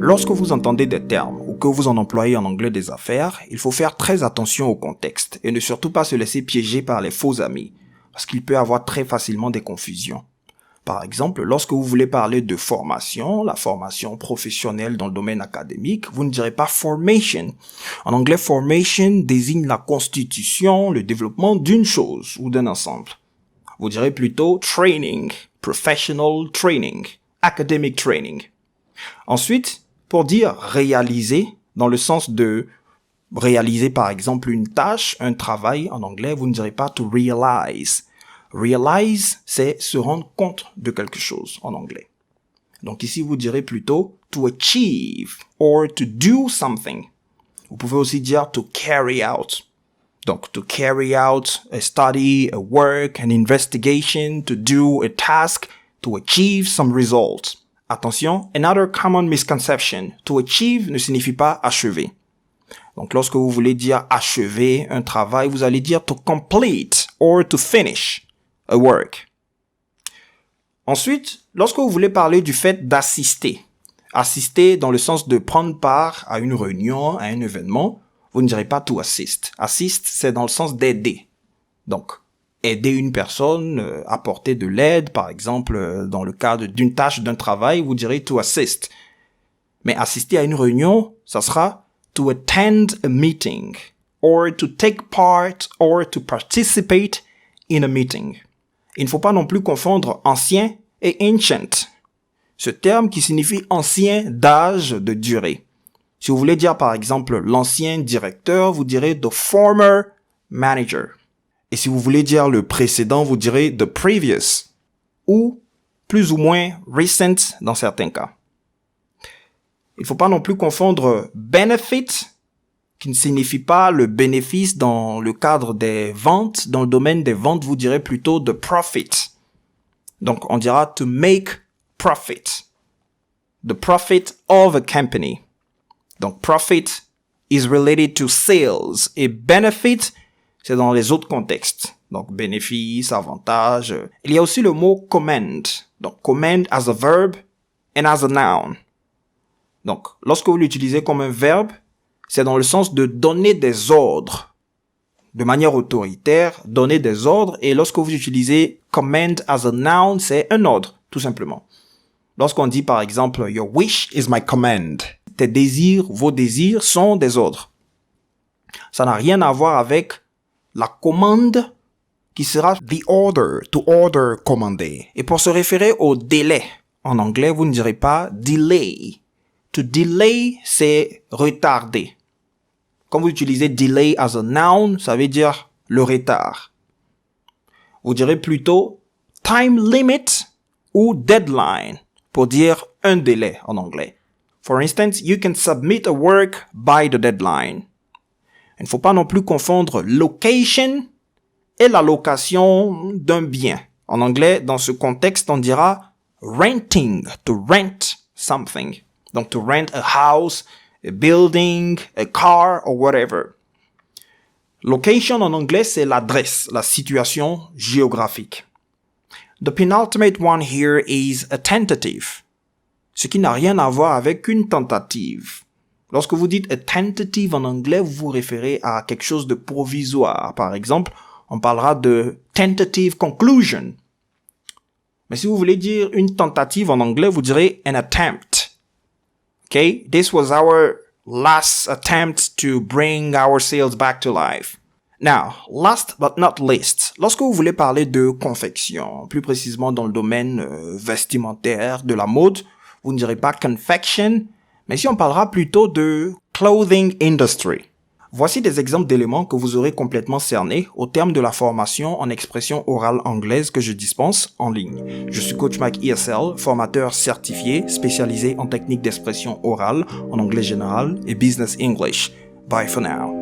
Lorsque vous entendez des termes ou que vous en employez en anglais des affaires, il faut faire très attention au contexte et ne surtout pas se laisser piéger par les faux amis, parce qu'il peut y avoir très facilement des confusions. Par exemple, lorsque vous voulez parler de formation, la formation professionnelle dans le domaine académique, vous ne direz pas formation. En anglais, formation désigne la constitution, le développement d'une chose ou d'un ensemble. Vous direz plutôt training, professional training, academic training. Ensuite, pour dire réaliser, dans le sens de réaliser par exemple une tâche, un travail, en anglais, vous ne direz pas to realize. Realize, c'est se rendre compte de quelque chose en anglais. Donc ici, vous direz plutôt to achieve or to do something. Vous pouvez aussi dire to carry out. Donc, to carry out a study, a work, an investigation, to do a task, to achieve some result. Attention, another common misconception. To achieve ne signifie pas achever. Donc, lorsque vous voulez dire achever un travail, vous allez dire to complete or to finish a work. Ensuite, lorsque vous voulez parler du fait d'assister, assister dans le sens de prendre part à une réunion, à un événement, vous ne direz pas to assist. Assist, c'est dans le sens d'aider. Donc, aider une personne, apporter de l'aide, par exemple, dans le cadre d'une tâche, d'un travail, vous direz to assist. Mais assister à une réunion, ça sera to attend a meeting, or to take part, or to participate in a meeting. Il ne faut pas non plus confondre ancien et ancient. Ce terme qui signifie ancien d'âge, de durée. Si vous voulez dire par exemple l'ancien directeur, vous direz the former manager. Et si vous voulez dire le précédent, vous direz the previous ou plus ou moins recent dans certains cas. Il ne faut pas non plus confondre benefit, qui ne signifie pas le bénéfice dans le cadre des ventes. Dans le domaine des ventes, vous direz plutôt the profit. Donc on dira to make profit. The profit of a company. Donc, profit is related to sales et benefit, c'est dans les autres contextes. Donc, bénéfice, avantage. Il y a aussi le mot commend. Donc, commend as a verb and as a noun. Donc, lorsque vous l'utilisez comme un verbe, c'est dans le sens de donner des ordres. De manière autoritaire, donner des ordres. Et lorsque vous utilisez commend as a noun, c'est un ordre, tout simplement. Lorsqu'on dit, par exemple, your wish is my command. Tes désirs, vos désirs sont des ordres. Ça n'a rien à voir avec la commande qui sera the order, to order, commander. Et pour se référer au délai, en anglais, vous ne direz pas delay. To delay, c'est retarder. Quand vous utilisez delay as a noun, ça veut dire le retard. Vous direz plutôt time limit ou deadline pour dire un délai en anglais. For instance, you can submit a work by the deadline. Il ne faut pas non plus confondre location et la location d'un bien. En anglais, dans ce contexte, on dira renting, to rent something. Donc, to rent a house, a building, a car, or whatever. Location en anglais, c'est l'adresse, la situation géographique. The penultimate one here is a tentative. Ce qui n'a rien à voir avec une tentative. Lorsque vous dites a tentative en anglais, vous vous référez à quelque chose de provisoire. Par exemple, on parlera de tentative conclusion. Mais si vous voulez dire une tentative en anglais, vous direz an attempt. Okay? This was our last attempt to bring our sales back to life. Now, last but not least, lorsque vous voulez parler de confection, plus précisément dans le domaine vestimentaire, de la mode, vous ne direz pas confection, mais si on parlera plutôt de clothing industry. Voici des exemples d'éléments que vous aurez complètement cernés au terme de la formation en expression orale anglaise que je dispense en ligne. Je suis Coach Mike ESL, formateur certifié spécialisé en techniques d'expression orale en anglais général et business English. Bye for now.